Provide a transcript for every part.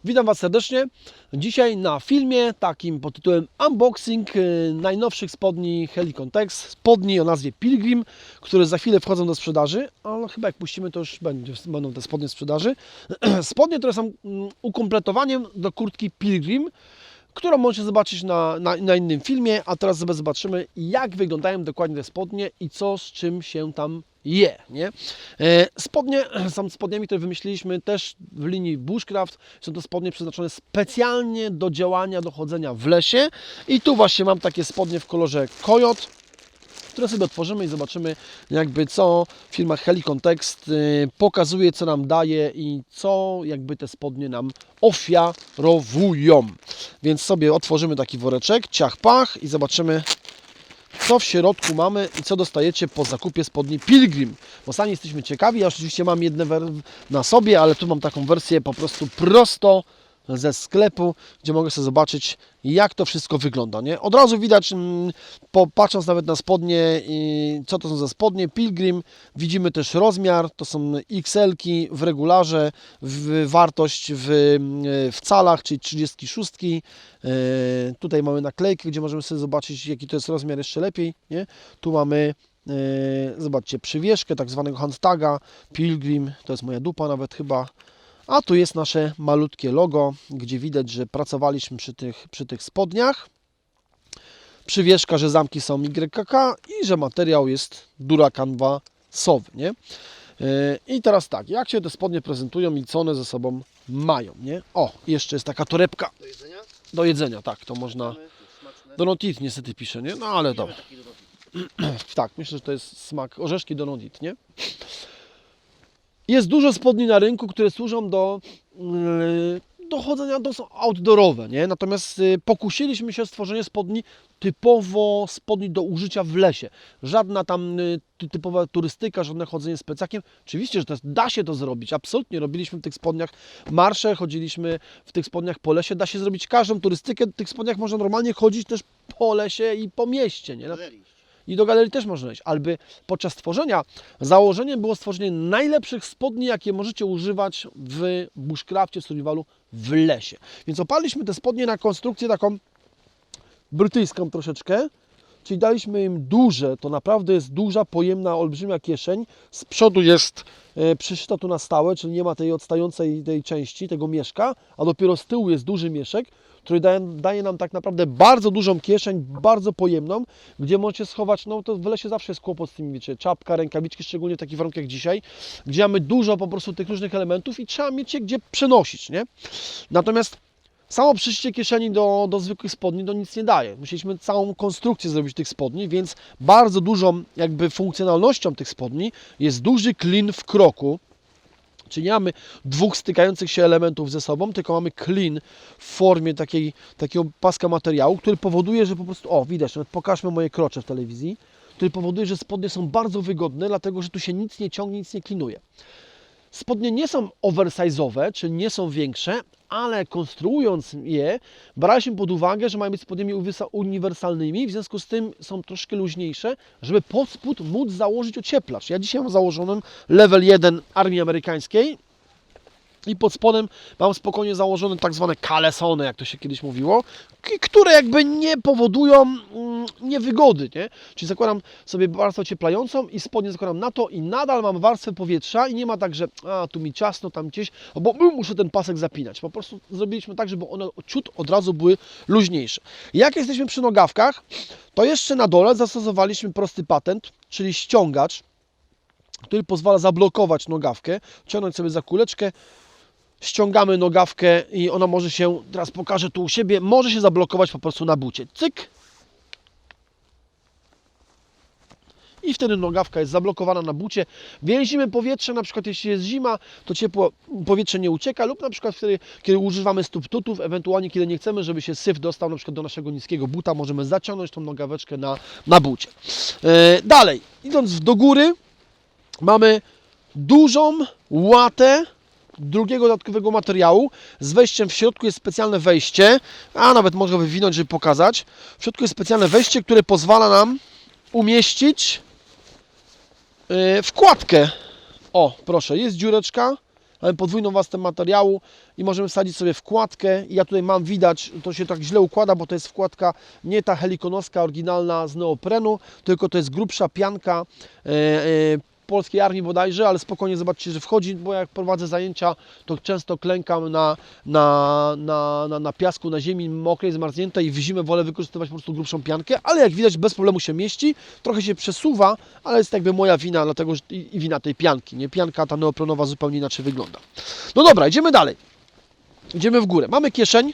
Witam Was serdecznie. Dzisiaj na filmie takim pod tytułem Unboxing najnowszych spodni Helikon Tex. Spodni o nazwie Pilgrim, które za chwilę wchodzą do sprzedaży, ale chyba jak puścimy, to już będą te spodnie w sprzedaży. Spodnie, które są ukompletowaniem do kurtki Pilgrim, którą możecie zobaczyć na innym filmie, a teraz sobie zobaczymy, jak wyglądają dokładnie te spodnie i co z czym się tam je, nie? Spodnie są spodniami, które wymyśliliśmy też w linii Bushcraft. Są to spodnie przeznaczone specjalnie do działania, do chodzenia w lesie. I tu właśnie mam takie spodnie w kolorze Coyote, które sobie otworzymy i zobaczymy, jakby co firma Helikon Tex pokazuje, co nam daje i co jakby te spodnie nam ofiarowują. Więc sobie otworzymy taki woreczek, ciach pach i zobaczymy, co w środku mamy i co dostajecie po zakupie spodni Pilgrim. Bo sami jesteśmy ciekawi, ja oczywiście mam jedne na sobie, ale tu mam taką wersję po prostu prosto ze sklepu, gdzie mogę sobie zobaczyć, jak to wszystko wygląda, nie? Od razu widać, patrząc nawet na spodnie, co to są za spodnie Pilgrim, widzimy też rozmiar, to są XL-ki w regularze, wartość w calach, czyli 36. Tutaj mamy naklejkę, gdzie możemy sobie zobaczyć, jaki to jest rozmiar jeszcze lepiej, nie? Tu mamy, zobaczcie, przywieszkę, tak zwanego handtaga Pilgrim, to jest moja dupa nawet chyba. A tu jest nasze malutkie logo, gdzie widać, że pracowaliśmy przy tych spodniach. Przywieszka, że zamki są YKK i że materiał jest duracanvasowy, nie? I teraz tak, jak się te spodnie prezentują i co one ze sobą mają, nie? O, jeszcze jest taka torebka. Do jedzenia? Do jedzenia, tak, to można. Donut Eat niestety pisze, nie? No ale dobra. Tak, myślę, że to jest smak orzeszki Donut Eat, nie? Jest dużo spodni na rynku, które służą do chodzenia, to są outdoorowe, nie? Natomiast pokusiliśmy się o stworzenie spodni typowo spodni do użycia w lesie. Żadna tam typowa turystyka, żadne chodzenie z plecakiem. Oczywiście, że da się to zrobić. Absolutnie robiliśmy w tych spodniach marsze, chodziliśmy w tych spodniach po lesie. Da się zrobić każdą turystykę. W tych spodniach można normalnie chodzić też po lesie i po mieście, nie? I do galerii też można iść, ale podczas tworzenia założeniem było stworzenie najlepszych spodni, jakie możecie używać w bushcrafcie, w survivalu, w lesie. Więc oparliśmy te spodnie na konstrukcję taką brytyjską troszeczkę, czyli daliśmy im duże, to naprawdę jest duża, pojemna, olbrzymia kieszeń. Z przodu jest przyszyta tu na stałe, czyli nie ma tej odstającej tej części, tego mieszka, a dopiero z tyłu jest duży mieszek, który daje nam tak naprawdę bardzo dużą kieszeń, bardzo pojemną, gdzie możecie schować, no to w lesie zawsze jest kłopot z tymi, wiecie, czapka, rękawiczki, szczególnie w takich warunkach jak dzisiaj, gdzie mamy dużo po prostu tych różnych elementów i trzeba mieć je gdzie przenosić, nie? Natomiast samo przyszycie kieszeni do zwykłych spodni to nic nie daje. Musieliśmy całą konstrukcję zrobić tych spodni, więc bardzo dużą jakby funkcjonalnością tych spodni jest duży klin w kroku. Czyli nie mamy dwóch stykających się elementów ze sobą, tylko mamy klin w formie takiego paska materiału, który powoduje, że po prostu, o widać, nawet pokażmy moje krocze w telewizji, który powoduje, że spodnie są bardzo wygodne, dlatego że tu się nic nie ciągnie, nic nie klinuje. Spodnie nie są oversize'owe, czyli nie są większe, ale konstruując je, braliśmy pod uwagę, że mają być spodniami uniwersalnymi, w związku z tym są troszkę luźniejsze, żeby pod spód móc założyć ocieplacz. Ja dzisiaj mam założonym level 1 armii amerykańskiej i pod spodem mam spokojnie założone tak zwane kalesony, jak to się kiedyś mówiło, które jakby nie powodują niewygody, nie? Czyli zakładam sobie warstwę ocieplającą i spodnie zakładam na to i nadal mam warstwę powietrza i nie ma tak, że tu mi ciasno, tam gdzieś, bo muszę ten pasek zapinać. Po prostu zrobiliśmy tak, żeby one ciut od razu były luźniejsze. Jak jesteśmy przy nogawkach, to jeszcze na dole zastosowaliśmy prosty patent, czyli ściągacz, który pozwala zablokować nogawkę, ciągnąć sobie za kuleczkę, ściągamy nogawkę i ona może się, teraz pokażę tu u siebie, może się zablokować po prostu na bucie. Cyk! I wtedy nogawka jest zablokowana na bucie. Więzimy powietrze, na przykład jeśli jest zima, to ciepło powietrze nie ucieka, lub na przykład wtedy, kiedy używamy stóp tutów, ewentualnie kiedy nie chcemy, żeby się syf dostał na przykład do naszego niskiego buta, możemy zaciągnąć tą nogaweczkę na bucie. Dalej, idąc do góry, mamy dużą łatę drugiego dodatkowego materiału. Z wejściem w środku jest specjalne wejście, a nawet mogę wywinąć, żeby pokazać. W środku jest specjalne wejście, które pozwala nam umieścić wkładkę. O, proszę, jest dziureczka Mamy podwójną warstwę materiału i możemy wsadzić sobie wkładkę. I ja tutaj mam, widać, to się tak źle układa, bo to jest wkładka nie ta helikonowska oryginalna z neoprenu, tylko to jest grubsza pianka polskiej armii bodajże, ale spokojnie zobaczcie, że wchodzi, bo jak prowadzę zajęcia, to często klękam na piasku, na ziemi mokrej, zmarzniętej i w zimę wolę wykorzystywać po prostu grubszą piankę, ale jak widać bez problemu się mieści, trochę się przesuwa, ale jest jakby moja wina, dlatego że i wina tej pianki, nie? Pianka ta neoprenowa zupełnie inaczej wygląda. No dobra, idziemy dalej. Idziemy w górę. Mamy kieszeń,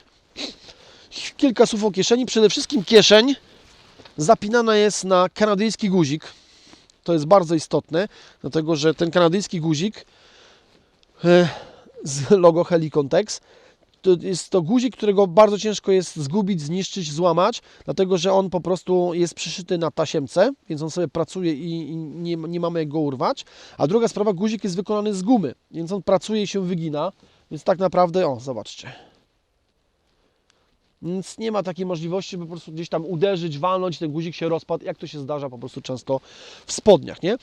kilka słów o kieszeni, przede wszystkim kieszeń zapinana jest na kanadyjski guzik. To jest bardzo istotne, dlatego że ten kanadyjski guzik z logo Helicontex to jest to guzik, którego bardzo ciężko jest zgubić, zniszczyć, złamać, dlatego że on po prostu jest przyszyty na tasiemce, więc on sobie pracuje i nie mamy jak go urwać. A druga sprawa, guzik jest wykonany z gumy, więc on pracuje i się wygina, więc tak naprawdę, o, zobaczcie. Więc nie ma takiej możliwości, by po prostu gdzieś tam uderzyć, walnąć, ten guzik się rozpadł, jak to się zdarza po prostu często w spodniach, nie?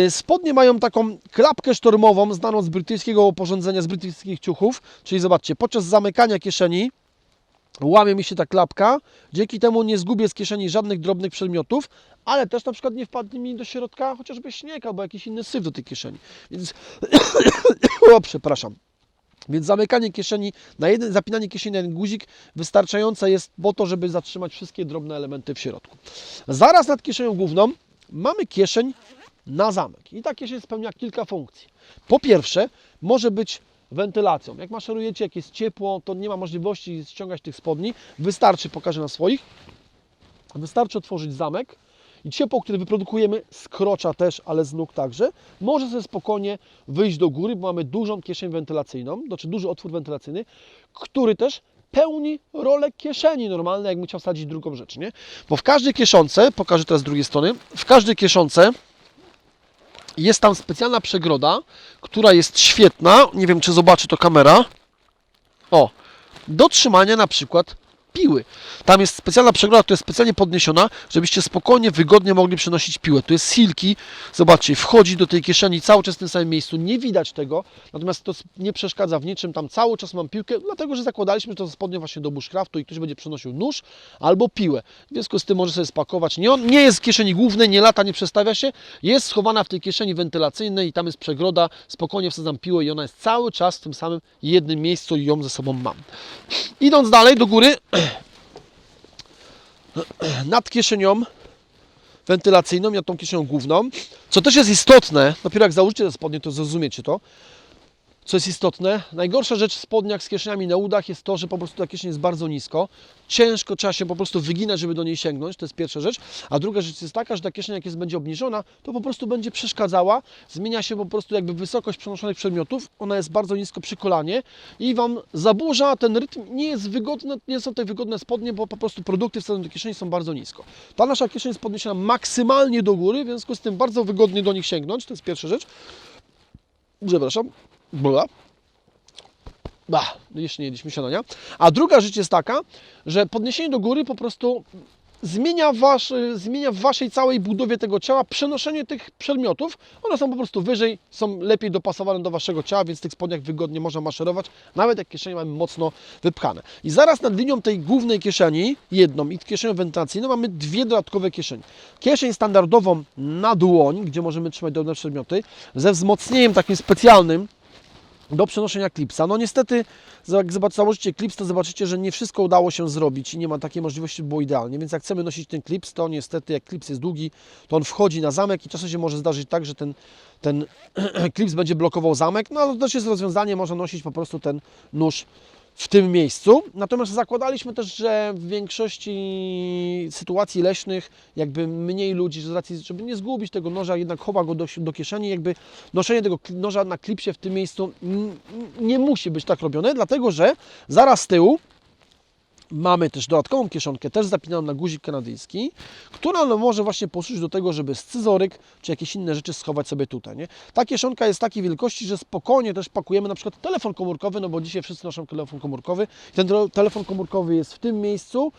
Spodnie mają taką klapkę sztormową, znaną z brytyjskiego oporządzenia, z brytyjskich ciuchów, czyli zobaczcie, podczas zamykania kieszeni łamie mi się ta klapka, dzięki temu nie zgubię z kieszeni żadnych drobnych przedmiotów, ale też na przykład nie wpadnie mi do środka chociażby śnieg albo jakiś inny syf do tej kieszeni, więc o, przepraszam. Więc zamykanie kieszeni, zapinanie kieszeni na jeden guzik wystarczające jest po to, żeby zatrzymać wszystkie drobne elementy w środku. Zaraz nad kieszenią główną mamy kieszeń na zamek. I ta kieszeń spełnia kilka funkcji. Po pierwsze, może być wentylacją. Jak maszerujecie, jak jest ciepło, to nie ma możliwości ściągać tych spodni. Wystarczy, pokażę na swoich, wystarczy otworzyć zamek. I ciepło, które wyprodukujemy z krocza też, ale z nóg także, może sobie spokojnie wyjść do góry, bo mamy dużą kieszeń wentylacyjną, znaczy duży otwór wentylacyjny, który też pełni rolę kieszeni normalnej, jakbym chciał wsadzić drugą rzecz, nie? Bo w każdej kieszonce, pokażę teraz z drugiej strony, w każdej kieszonce jest tam specjalna przegroda, która jest świetna, nie wiem czy zobaczy to kamera, o, do trzymania na przykład piły. Tam jest specjalna przegroda, która jest specjalnie podniesiona, żebyście spokojnie, wygodnie mogli przenosić piłę. Tu jest silki, zobaczcie, wchodzi do tej kieszeni cały czas w tym samym miejscu, nie widać tego, natomiast to nie przeszkadza w niczym, tam cały czas mam piłkę, dlatego że zakładaliśmy to spodnie właśnie do bushcraftu i ktoś będzie przenosił nóż albo piłę. W związku z tym może sobie spakować. Nie jest w kieszeni głównej, nie lata, nie przestawia się, jest schowana w tej kieszeni wentylacyjnej i tam jest przegroda, spokojnie wsadzam piłę i ona jest cały czas w tym samym jednym miejscu i ją ze sobą mam. Idąc dalej do góry, nad kieszenią wentylacyjną, nad tą kieszenią główną, co też jest istotne, dopiero jak założycie te spodnie, to zrozumiecie to, co jest istotne. Najgorsza rzecz w spodniach z kieszeniami na udach jest to, że po prostu ta kieszeń jest bardzo nisko. Ciężko trzeba się po prostu wyginać, żeby do niej sięgnąć, to jest pierwsza rzecz. A druga rzecz jest taka, że ta kieszeń jak będzie obniżona, to po prostu będzie przeszkadzała. Zmienia się po prostu jakby wysokość przenoszonych przedmiotów. Ona jest bardzo nisko przy kolanie i Wam zaburza ten rytm. Nie jest wygodne, nie są te wygodne spodnie, bo po prostu produkty wsadzone do kieszeni są bardzo nisko. Ta nasza kieszeń jest podniesiona maksymalnie do góry, w związku z tym bardzo wygodnie do nich sięgnąć. To jest pierwsza rzecz. Przepraszam. Bula. Jeszcze nie jedliśmy śniadania. A druga rzecz jest taka, że podniesienie do góry po prostu zmienia w Waszej całej budowie tego ciała przenoszenie tych przedmiotów. One są po prostu wyżej, są lepiej dopasowane do Waszego ciała, więc w tych spodniach wygodnie można maszerować, nawet jak kieszenie mamy mocno wypchane. I zaraz nad linią tej głównej kieszeni, jedną i kieszenią wentylacyjną, mamy dwie dodatkowe kieszenie. Kieszeń standardową na dłoń, gdzie możemy trzymać drobne przedmioty, ze wzmocnieniem takim specjalnym, do przenoszenia klipsa. No niestety, jak założycie klips, to zobaczycie, że nie wszystko udało się zrobić i nie ma takiej możliwości, by było idealnie. Więc jak chcemy nosić ten klips, to niestety, jak klips jest długi, to on wchodzi na zamek i czasem się może zdarzyć tak, że ten klips będzie blokował zamek. No ale to też jest rozwiązanie, można nosić po prostu ten nóż w tym miejscu. Natomiast zakładaliśmy też, że w większości sytuacji leśnych jakby mniej ludzi, z racji, żeby nie zgubić tego noża, jednak chowa go do kieszeni, jakby noszenie tego noża na klipsie w tym miejscu nie musi być tak robione, dlatego że zaraz z tyłu Mamy też dodatkową kieszonkę, też zapinaną na guzik kanadyjski, która może właśnie posłużyć do tego, żeby scyzoryk czy jakieś inne rzeczy schować sobie tutaj. Nie? Ta kieszonka jest takiej wielkości, że spokojnie też pakujemy na przykład telefon komórkowy, no bo dzisiaj wszyscy noszą telefon komórkowy. Ten telefon komórkowy jest w tym miejscu,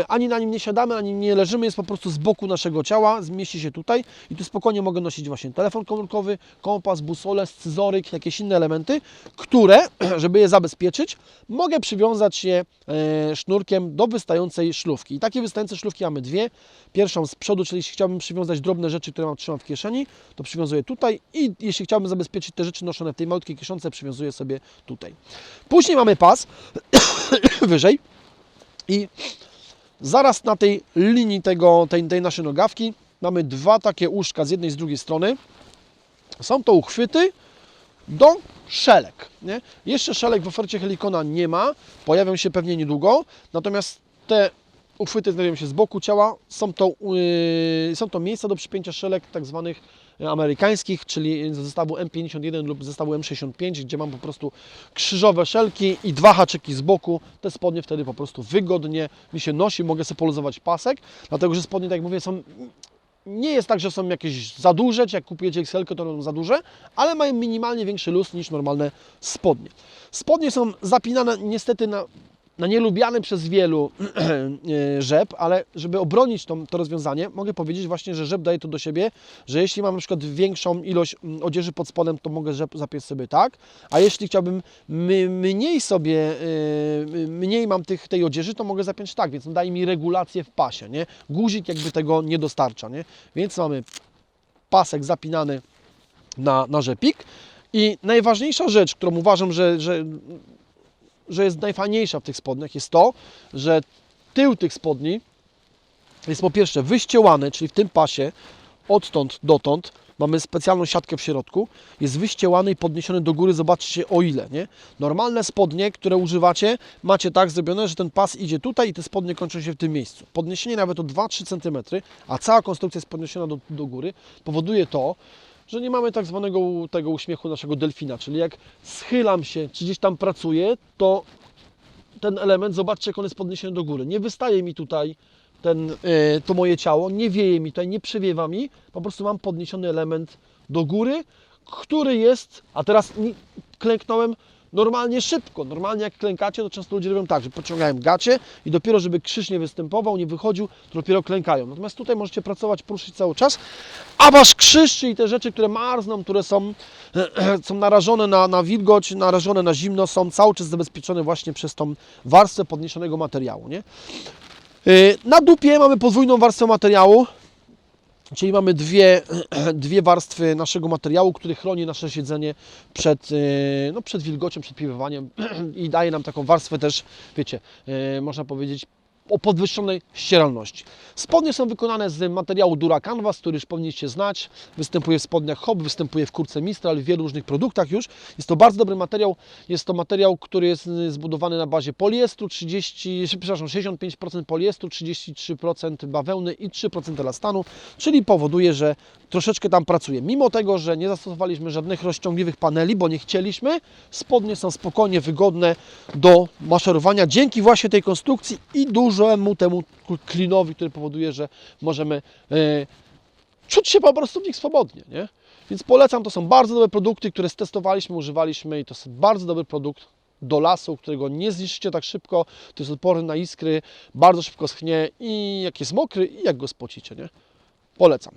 ani na nim nie siadamy, ani nie leżymy, jest po prostu z boku naszego ciała, zmieści się tutaj i tu spokojnie mogę nosić właśnie telefon komórkowy, kompas, busolę, scyzoryk, jakieś inne elementy, które, żeby je zabezpieczyć, mogę przywiązać je sznurkiem do wystającej szlufki. I takie wystające szlufki mamy dwie. Pierwszą z przodu, czyli jeśli chciałbym przywiązać drobne rzeczy, które trzymam w kieszeni, to przywiązuję tutaj i jeśli chciałbym zabezpieczyć te rzeczy noszone w tej malutkiej kieszonce, przywiązuję sobie tutaj. Później mamy pas wyżej i zaraz na tej linii tej naszej nogawki mamy dwa takie uszka z jednej i z drugiej strony. Są to uchwyty do szelek. Nie? Jeszcze szelek w ofercie Helikona nie ma, pojawią się pewnie niedługo, natomiast te uchwyty znajdują się z boku ciała, są to miejsca do przypięcia szelek tak zwanych amerykańskich, czyli zestawu M51 lub zestawu M65, gdzie mam po prostu krzyżowe szelki i dwa haczyki z boku. Te spodnie wtedy po prostu wygodnie mi się nosi, mogę sobie poluzować pasek, dlatego że spodnie, tak jak mówię, nie jest tak, że są jakieś za duże, czy jak kupujecie XL, to są za duże, ale mają minimalnie większy luz niż normalne spodnie. Spodnie są zapinane niestety na nielubiany przez wielu rzep, ale żeby obronić to rozwiązanie, mogę powiedzieć właśnie, że rzep daje to do siebie, że jeśli mam na przykład większą ilość odzieży pod spodem, to mogę rzep zapiąć sobie tak, a jeśli chciałbym mniej mam tej odzieży, to mogę zapiąć tak, więc daje mi regulację w pasie, nie? Guzik jakby tego nie dostarcza, nie? Więc mamy pasek zapinany na rzepik i najważniejsza rzecz, którą uważam, że jest najfajniejsza w tych spodniach, jest to, że tył tych spodni jest po pierwsze wyściełany, czyli w tym pasie odtąd dotąd mamy specjalną siatkę w środku, jest wyściełany i podniesiony do góry, zobaczcie o ile, nie? Normalne spodnie, które używacie, macie tak zrobione, że ten pas idzie tutaj i te spodnie kończą się w tym miejscu. Podniesienie nawet o 2-3 cm, a cała konstrukcja jest podniesiona do góry, powoduje to, że nie mamy tak zwanego tego uśmiechu naszego delfina, czyli jak schylam się, czy gdzieś tam pracuję, to ten element, zobaczcie, jak on jest podniesiony do góry. Nie wystaje mi tutaj to moje ciało, nie wieje mi tutaj, nie przewiewa mi, po prostu mam podniesiony element do góry, który jest, a teraz klęknąłem normalnie szybko. Normalnie jak klękacie, to często ludzie robią tak, że pociągają gacie i dopiero, żeby krzyż nie występował, nie wychodził, to dopiero klękają. Natomiast tutaj możecie pracować, poruszyć cały czas, a wasz krzyż, czyli te rzeczy, które marzną, które są narażone na wilgoć, narażone na zimno, są cały czas zabezpieczone właśnie przez tą warstwę podniesionego materiału, nie? Na dupie mamy podwójną warstwę materiału, czyli mamy dwie warstwy naszego materiału, który chroni nasze siedzenie przed wilgocią, przed piłowaniem i daje nam taką warstwę też, wiecie, można powiedzieć, o podwyższonej ścieralności. Spodnie są wykonane z materiału Dura Canvas, który już powinniście znać. Występuje w spodniach Hop, występuje w kurtce Mistral, w wielu różnych produktach już. Jest to bardzo dobry materiał. Jest to materiał, który jest zbudowany na bazie poliestru, 65% poliestru, 33% bawełny i 3% elastanu, czyli powoduje, że troszeczkę tam pracuje. Mimo tego, że nie zastosowaliśmy żadnych rozciągliwych paneli, bo nie chcieliśmy, spodnie są spokojnie wygodne do maszerowania dzięki właśnie tej konstrukcji i dużemu temu klinowi, który powoduje, że możemy czuć się po prostu w nich swobodnie, nie? Więc polecam, to są bardzo dobre produkty, które stestowaliśmy, używaliśmy i to jest bardzo dobry produkt do lasu, którego nie zniszczycie tak szybko, to jest odporny na iskry, bardzo szybko schnie i jak jest mokry i jak go spocicie, nie? Polecam.